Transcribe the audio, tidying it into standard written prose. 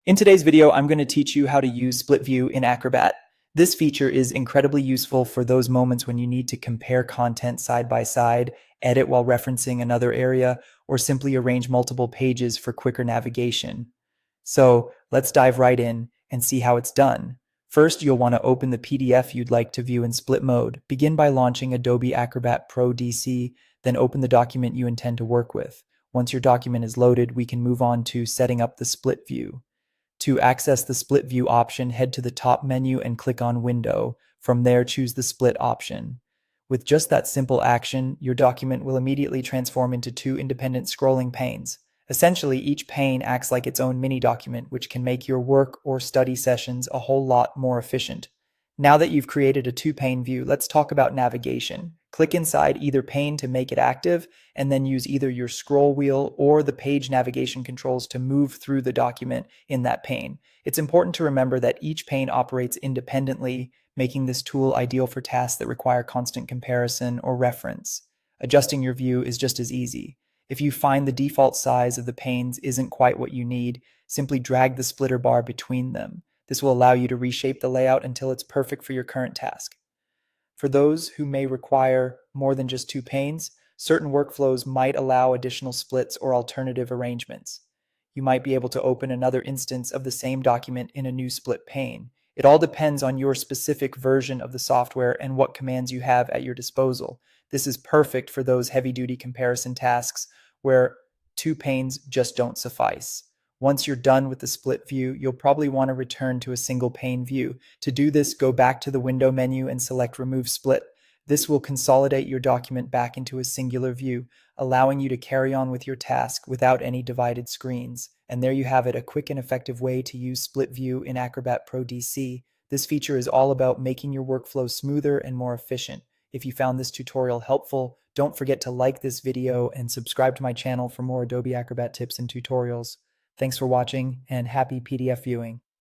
In today's video, I'm going to teach you how to use split view in Acrobat. This feature is incredibly useful for those moments when you need to compare content side by side, edit while referencing another area, or simply arrange multiple pages for quicker navigation. So let's dive right in and see how it's done. First, you'll want to open the PDF you'd like to view in split mode. Begin by launching Adobe Acrobat Pro DC, then open the document you intend to work with. Once your document is loaded, we can move on to setting up the split view. To access the split view option, head to the top menu and click on Window. From there, choose the split option. With just that simple action, your document will immediately transform into two independent scrolling panes. Essentially, each pane acts like its own mini document, which can make your work or study sessions a whole lot more efficient. Now that you've created a two-pane view, let's talk about navigation. Click inside either pane to make it active, and then use either your scroll wheel or the page navigation controls to move through the document in that pane. It's important to remember that each pane operates independently, making this tool ideal for tasks that require constant comparison or reference. Adjusting your view is just as easy. If you find the default size of the panes isn't quite what you need, simply drag the splitter bar between them. This will allow you to reshape the layout until it's perfect for your current task. For those who may require more than just two panes, certain workflows might allow additional splits or alternative arrangements. You might be able to open another instance of the same document in a new split pane. It all depends on your specific version of the software and what commands you have at your disposal. This is perfect for those heavy-duty comparison tasks where two panes just don't suffice. Once you're done with the split view, you'll probably want to return to a single pane view. To do this, go back to the window menu and select Remove Split. This will consolidate your document back into a singular view, allowing you to carry on with your task without any divided screens. And there you have it, a quick and effective way to use split view in Acrobat Pro DC. This feature is all about making your workflow smoother and more efficient. If you found this tutorial helpful, don't forget to like this video and subscribe to my channel for more Adobe Acrobat tips and tutorials. Thanks for watching and happy PDF viewing.